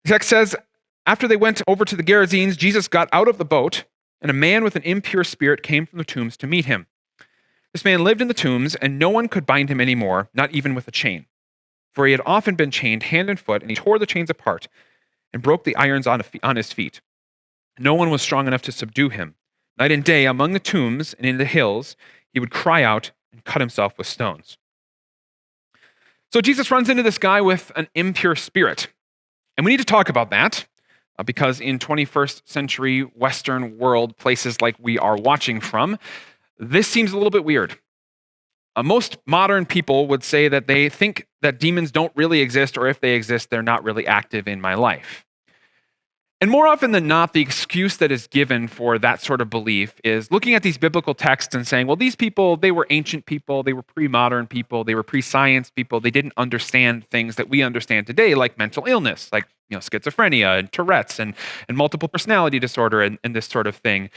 The text says, after they went over to the Gerasenes, Jesus got out of the boat, and a man with an impure spirit came from the tombs to meet him. This man lived in the tombs, and no one could bind him anymore, not even with a chain. For he had often been chained hand and foot, and he tore the chains apart and broke the irons on his feet. No one was strong enough to subdue him. Night and day, among the tombs and in the hills, he would cry out and cut himself with stones. So Jesus runs into this guy with an impure spirit. And we need to talk about that because in 21st century Western world, places like we are watching from, this seems a little bit weird. Most modern people would say that they think that demons don't really exist, or if they exist, they're not really active in my life. And more often than not, the excuse that is given for that sort of belief is looking at these biblical texts and saying, well, these people, they were ancient people, they were pre-modern people, they were pre-science people, they didn't understand things that we understand today, like mental illness, like schizophrenia and Tourette's and multiple personality disorder and this sort of thing.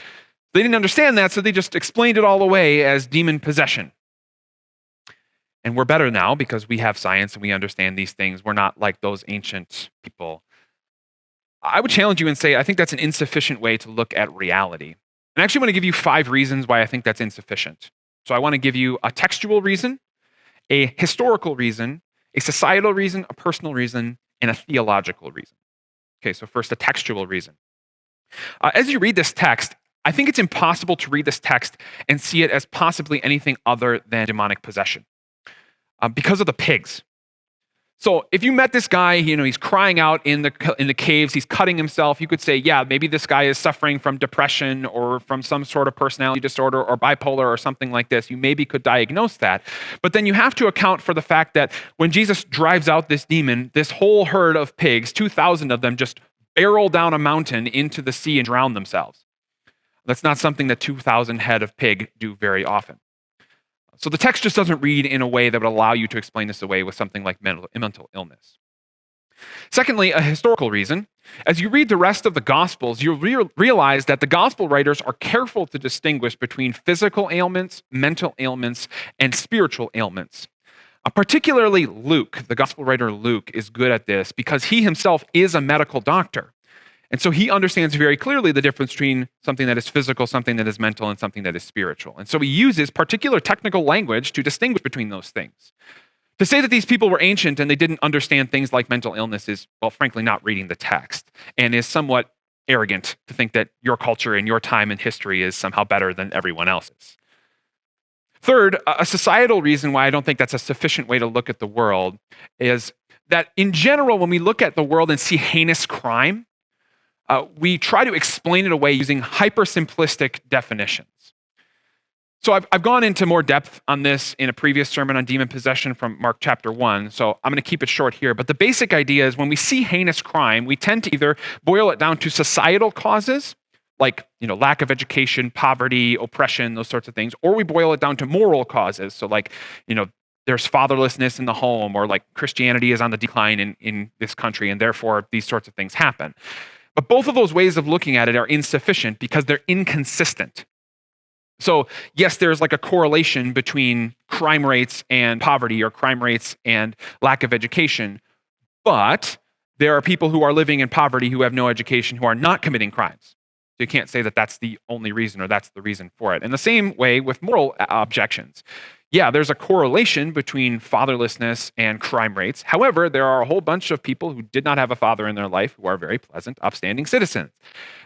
They didn't understand that, so they just explained it all away as demon possession. And we're better now because we have science and we understand these things. We're not like those ancient people. I would challenge you and say, I think that's an insufficient way to look at reality. And I actually want to give you 5 reasons why I think that's insufficient. So I want to give you a textual reason, a historical reason, a societal reason, a personal reason, and a theological reason. Okay, so first, a textual reason. As you read this text, I think it's impossible to read this text and see it as possibly anything other than demonic possession because of the pigs. So if you met this guy, he's crying out in the caves, he's cutting himself, you could say, yeah, maybe this guy is suffering from depression or from some sort of personality disorder or bipolar or something like this. You maybe could diagnose that. But then you have to account for the fact that when Jesus drives out this demon, this whole herd of pigs, 2,000 of them, just barrel down a mountain into the sea and drown themselves. That's not something that 2,000 head of pig do very often. So the text just doesn't read in a way that would allow you to explain this away with something like mental illness. Secondly, a historical reason. As you read the rest of the Gospels, you'll realize that the Gospel writers are careful to distinguish between physical ailments, mental ailments, and spiritual ailments. Particularly Luke, the Gospel writer Luke, is good at this because he himself is a medical doctor. And so he understands very clearly the difference between something that is physical, something that is mental, and something that is spiritual. And so he uses particular technical language to distinguish between those things. To say that these people were ancient and they didn't understand things like mental illness is, well, frankly, not reading the text and is somewhat arrogant to think that your culture and your time in history is somehow better than everyone else's. Third, a societal reason why I don't think that's a sufficient way to look at the world is that in general, when we look at the world and see heinous crime, we try to explain it away using hypersimplistic definitions. So I've gone into more depth on this in a previous sermon on demon possession from Mark chapter 1, so I'm going to keep it short here. But the basic idea is when we see heinous crime, we tend to either boil it down to societal causes, like lack of education, poverty, oppression, those sorts of things, or we boil it down to moral causes, so like there's fatherlessness in the home, or like Christianity is on the decline in this country, and therefore these sorts of things happen. But both of those ways of looking at it are insufficient because they're inconsistent. So yes, there's like a correlation between crime rates and poverty, or crime rates and lack of education, but there are people who are living in poverty who have no education who are not committing crimes. So you can't say that that's the only reason or that's the reason for it. In the same way with moral objections. Yeah, there's a correlation between fatherlessness and crime rates. However, there are a whole bunch of people who did not have a father in their life who are very pleasant, upstanding citizens.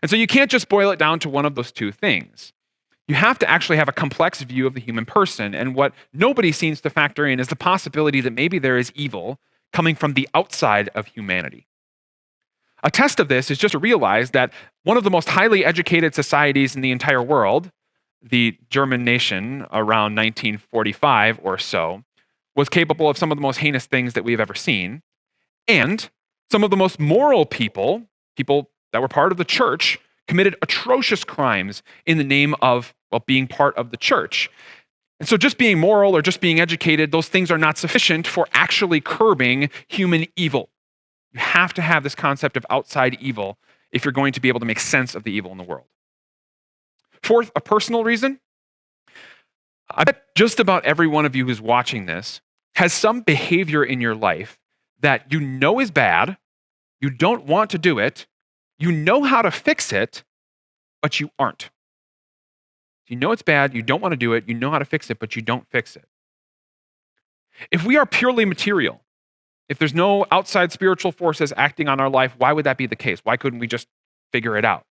And so you can't just boil it down to one of those two things. You have to actually have a complex view of the human person. And what nobody seems to factor in is the possibility that maybe there is evil coming from the outside of humanity. A test of this is just to realize that one of the most highly educated societies in the entire world, the German nation around 1945 or so, was capable of some of the most heinous things that we've ever seen. And some of the most moral people that were part of the church, committed atrocious crimes in the name of, being part of the church. And so just being moral or just being educated, those things are not sufficient for actually curbing human evil. You have to have this concept of outside evil if you're going to be able to make sense of the evil in the world. Fourth, a personal reason. I bet just about every one of you who's watching this has some behavior in your life that you know is bad, You don't want to do it. You know how to fix it, but you aren't. You know it's bad. You don't want to do it. You know how to fix it, but you don't fix it. If we are purely material, if there's no outside spiritual forces acting on our life, why would that be the case? Why couldn't we just figure it out?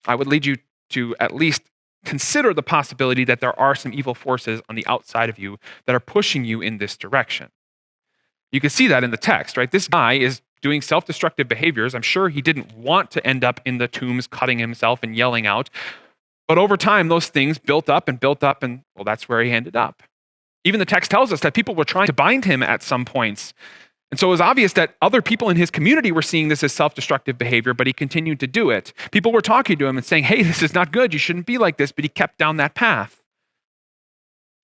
I would lead you to at least consider the possibility that there are some evil forces on the outside of you that are pushing you in this direction. You can see that in the text, right? This guy is doing self-destructive behaviors. I'm sure he didn't want to end up in the tombs cutting himself and yelling out. But over time, those things built up, and well, that's where he ended up. Even the text tells us that people were trying to bind him at some points. And so it was obvious that other people in his community were seeing this as self-destructive behavior, but he continued to do it. People were talking to him and saying, hey, this is not good. You shouldn't be like this, but he kept down that path.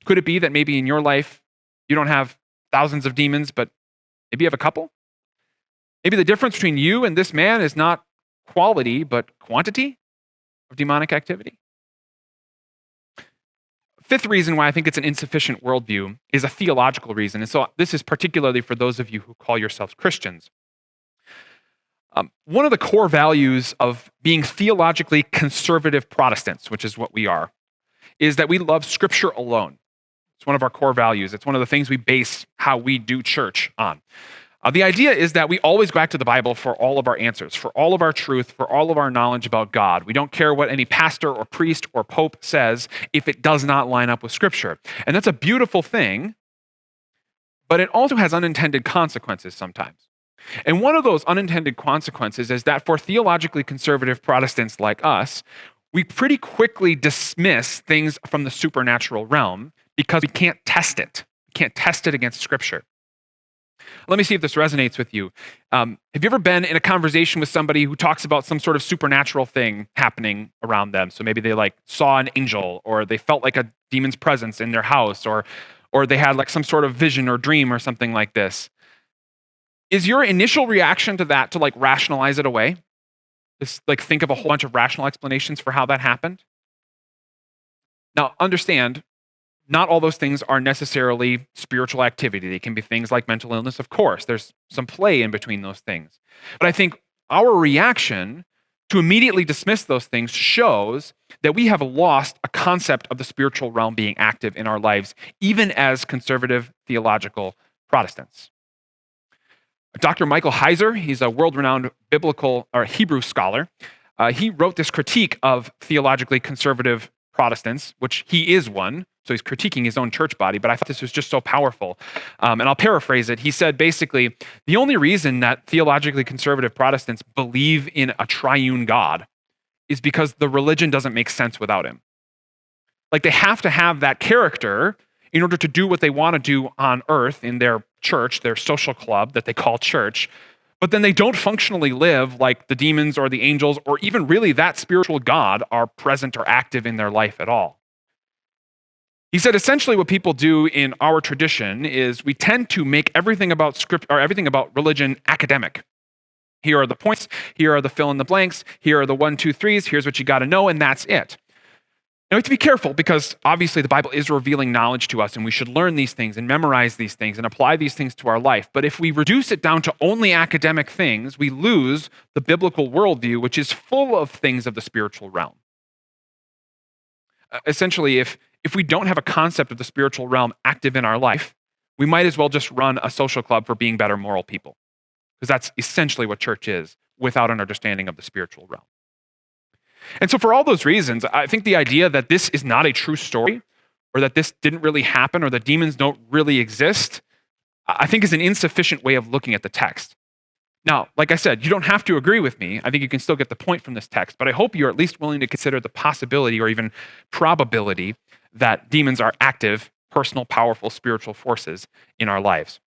Could it be that maybe in your life, you don't have thousands of demons, but maybe you have a couple? Maybe the difference between you and this man is not quality, but quantity of demonic activity. Fifth reason why I think it's an insufficient worldview is a theological reason. And so this is particularly for those of you who call yourselves Christians. One of the core values of being theologically conservative Protestants, which is what we are, is that we love Scripture alone. It's one of our core values. It's one of the things we base how we do church on. The idea is that we always go back to the Bible for all of our answers, for all of our truth, for all of our knowledge about God. We don't care what any pastor or priest or pope says if it does not line up with Scripture. And that's a beautiful thing, but it also has unintended consequences sometimes. And one of those unintended consequences is that for theologically conservative Protestants like us, we pretty quickly dismiss things from the supernatural realm because we can't test it. We can't test it against Scripture. Let me see if this resonates with you. Have you ever been in a conversation with somebody who talks about some sort of supernatural thing happening around them? So maybe they saw an angel, or they felt like a demon's presence in their house, or they had some sort of vision or dream or something like this. Is your initial reaction to that to rationalize it away? Just think of a whole bunch of rational explanations for how that happened? Now, understand, not all those things are necessarily spiritual activity. They can be things like mental illness, of course. There's some play in between those things. But I think our reaction to immediately dismiss those things shows that we have lost a concept of the spiritual realm being active in our lives, even as conservative theological Protestants. Dr. Michael Heiser, he's a world-renowned biblical or Hebrew scholar. He wrote this critique of theologically conservative Protestants, which he is one. So he's critiquing his own church body, but I thought this was just so powerful. And I'll paraphrase it. He said basically, the only reason that theologically conservative Protestants believe in a triune God is because the religion doesn't make sense without him. They have to have that character in order to do what they want to do on earth in their church, their social club that they call church, but then they don't functionally live like the demons or the angels or even really that spiritual God are present or active in their life at all. He said essentially what people do in our tradition is we tend to make everything about script or everything about religion academic. Here are the points, here are the fill in the blanks, here are the 1, 2, 3s, here's what you got to know, and that's it. Now we have to be careful because obviously the Bible is revealing knowledge to us and we should learn these things and memorize these things and apply these things to our life. But if we reduce it down to only academic things, we lose the biblical worldview, which is full of things of the spiritual realm. Essentially, if we don't have a concept of the spiritual realm active in our life, we might as well just run a social club for being better moral people. Because that's essentially what church is without an understanding of the spiritual realm. And so for all those reasons, I think the idea that this is not a true story or that this didn't really happen or that demons don't really exist, I think is an insufficient way of looking at the text. Now, like I said, you don't have to agree with me. I think you can still get the point from this text, but I hope you're at least willing to consider the possibility or even probability that demons are active, personal, powerful, spiritual forces in our lives.